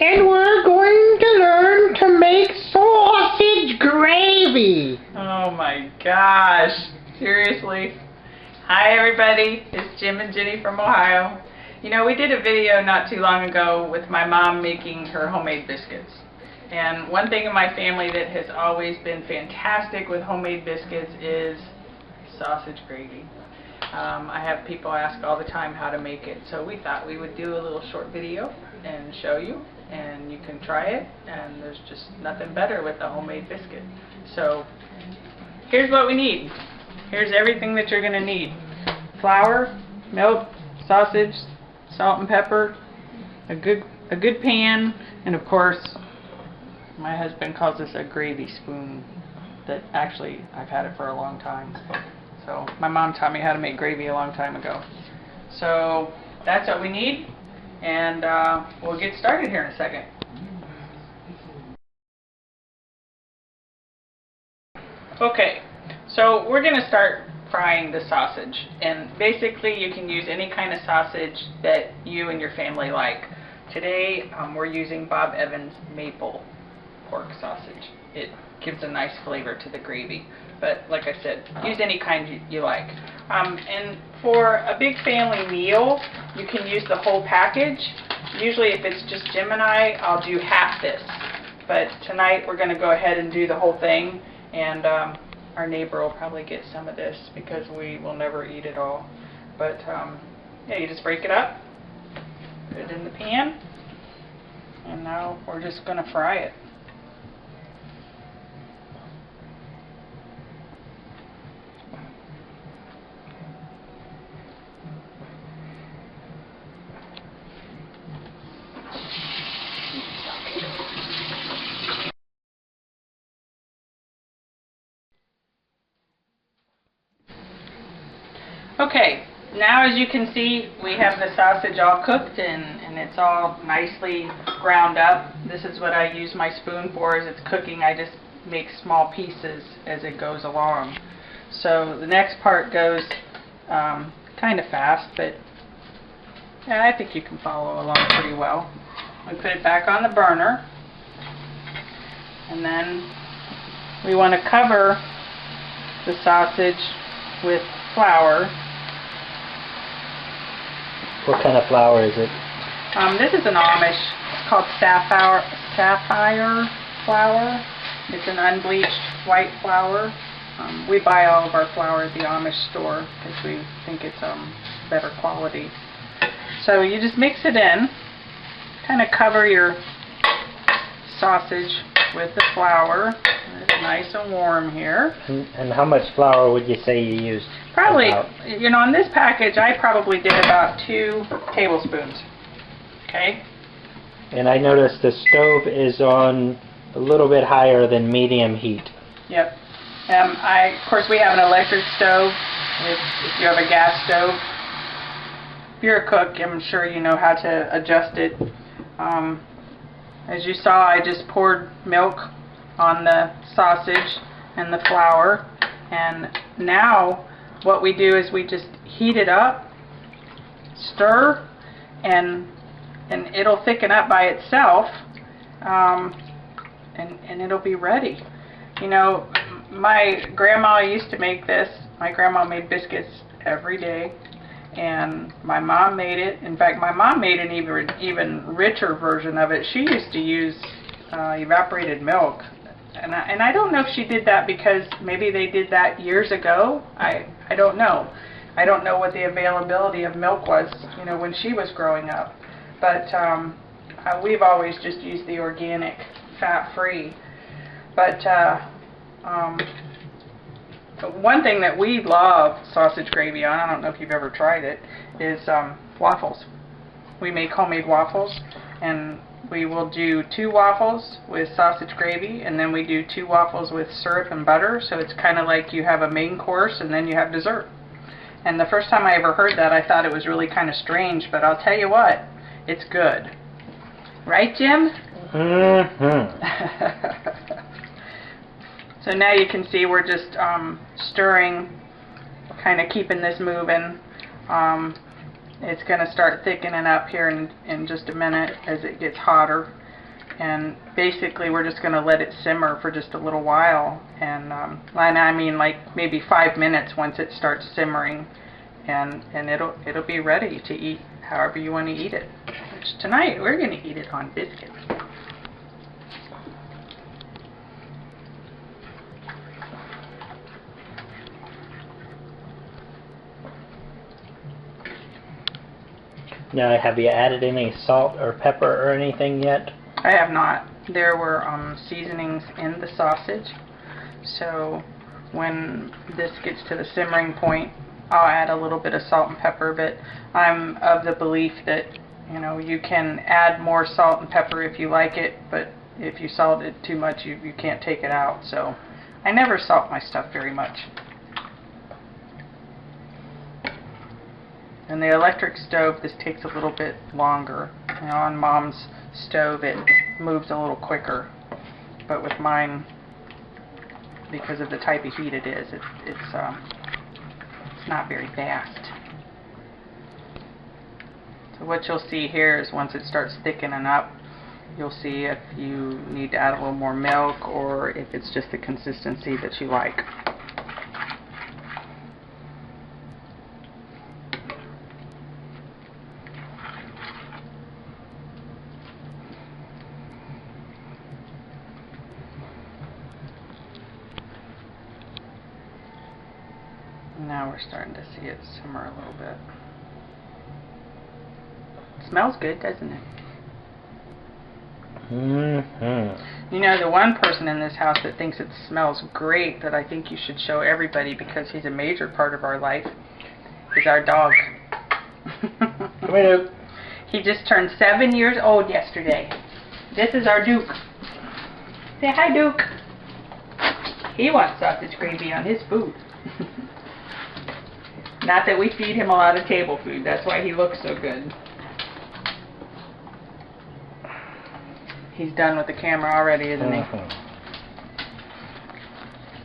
and we're going to learn to make sausage gravy. Oh my gosh, seriously? Hi everybody, it's Jim and Ginny from Ohio. You know, we did a video not too long ago with my mom making her homemade biscuits. And one thing in my family that has always been fantastic with homemade biscuits is sausage gravy. I have people ask all the time how to make it, so we thought we would do a little short video and show you, and you can try it, and there's just nothing better with a homemade biscuit. So here's what we need. Here's everything that you're going to need. Flour, milk, sausage, salt and pepper, a good pan, and of course my husband calls this a gravy spoon. That actually I've had it for a long time. So my mom taught me how to make gravy a long time ago. So that's what we need, and we'll get started here in a second. Okay, so we're going to start frying the sausage, and basically you can use any kind of sausage that you and your family like. Today we're using Bob Evans maple pork sausage. It gives a nice flavor to the gravy, but like I said, use any kind you like. And for a big family meal, you can use the whole package. Usually if it's just Jim and I'll do half this, but tonight we're going to go ahead and do the whole thing, and our neighbor will probably get some of this because we will never eat it all. But yeah, you just break it up, put it in the pan, and now we're just going to fry it. Okay, now as you can see, we have the sausage all cooked and it's all nicely ground up. This is what I use my spoon for. As it's cooking, I just make small pieces as it goes along. So the next part goes kind of fast, but yeah, I think you can follow along pretty well. We put it back on the burner, and then we want to cover the sausage with flour. What kind of flour is it? This is an Amish. It's called sapphire flour. It's an unbleached white flour. We buy all of our flour at the Amish store because we think it's better quality. So you just mix it in, kind of cover your sausage with the flour. It's nice and warm here. And how much flour would you say you used? Probably, you know, on this package I probably did about 2 tablespoons. Okay? And I noticed the stove is on a little bit higher than medium heat. Yep. Of course, we have an electric stove. If you have a gas stove, if you're a cook, I'm sure you know how to adjust it. As you saw, I just poured milk on the sausage and the flour, and now what we do is we just heat it up, stir, and it'll thicken up by itself, and it'll be ready. You know, my grandma used to make this. My grandma made biscuits every day, and my mom made it. In fact, my mom made an even richer version of it. She used to use evaporated milk. And I don't know if she did that because maybe they did that years ago. I don't know. I don't know what the availability of milk was, you know, when she was growing up. But we've always just used the organic, fat-free. But one thing that we love sausage gravy on, I don't know if you've ever tried it, is waffles. We make homemade waffles, and we will do 2 waffles with sausage gravy, and then we do 2 waffles with syrup and butter, so it's kind of like you have a main course and then you have dessert. And the first time I ever heard that, I thought it was really kind of strange, but I'll tell you what, it's good. Right, Jim? Mm-hmm. So now you can see we're just stirring, kind of keeping this moving. It's going to start thickening up here in just a minute as it gets hotter. And basically we're just going to let it simmer for just a little while, and I mean like maybe 5 minutes once it starts simmering, and it'll be ready to eat however you want to eat it. Which tonight we're going to eat it on biscuits. Now, have you added any salt or pepper or anything yet? I have not. There were seasonings in the sausage, so when this gets to the simmering point, I'll add a little bit of salt and pepper, but I'm of the belief that, you know, you can add more salt and pepper if you like it, but if you salt it too much, you can't take it out, so I never salt my stuff very much. And the electric stove, this takes a little bit longer. You know, on Mom's stove it moves a little quicker, but with mine, because of the type of heat it is, it's not very fast. So what you'll see here is once it starts thickening up, you'll see if you need to add a little more milk or if it's just the consistency that you like. Now we're starting to see it simmer a little bit. It smells good, doesn't it? Mm-hmm. You know, the one person in this house that thinks it smells great that I think you should show everybody because he's a major part of our life is our dog. Come here, Duke. He just turned 7 years old yesterday. This is our Duke. Say hi, Duke. He wants sausage gravy on his food. Not that we feed him a lot of table food. That's why he looks so good. He's done with the camera already, isn't he?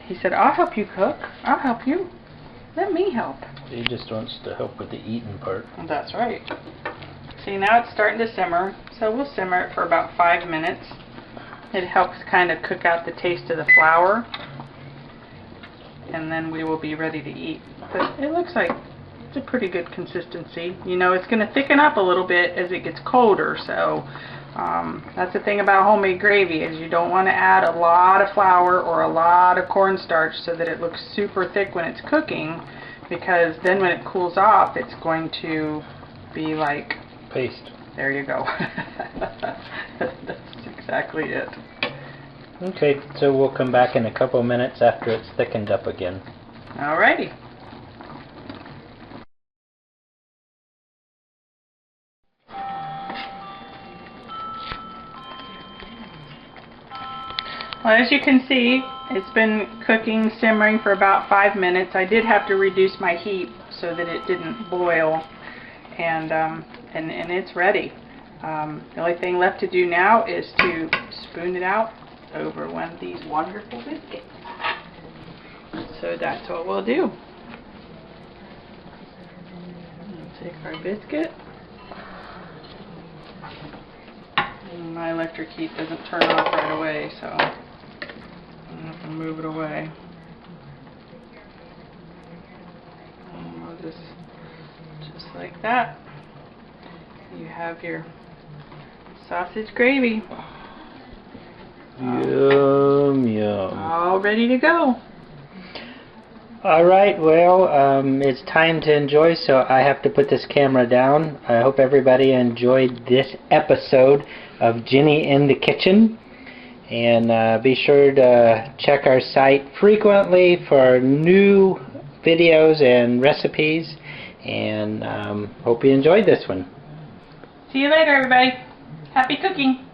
He said, I'll help you cook. I'll help you. Let me help. He just wants to help with the eating part. That's right. See, now it's starting to simmer. So we'll simmer it for about 5 minutes. It helps kind of cook out the taste of the flour. And then we will be ready to eat. But it looks like it's a pretty good consistency. You know, it's going to thicken up a little bit as it gets colder, so that's the thing about homemade gravy is you don't want to add a lot of flour or a lot of cornstarch so that it looks super thick when it's cooking, because then when it cools off it's going to be like paste. There you go. That's exactly it. Okay, so we'll come back in a couple minutes after it's thickened up again. Alrighty. Well, as you can see, it's been cooking, simmering for about 5 minutes. I did have to reduce my heat so that it didn't boil, and it's ready. The only thing left to do now is to spoon it out over one of these wonderful biscuits. So that's what we'll do. We'll take our biscuit. And my electric heat doesn't turn off right away, so I'm going to move it away. And we'll just like that. You have your sausage gravy. Yum, yum. All ready to go. Alright, well, it's time to enjoy, so I have to put this camera down. I hope everybody enjoyed this episode of Ginny in the Kitchen. And be sure to check our site frequently for new videos and recipes. And hope you enjoyed this one. See you later, everybody. Happy cooking.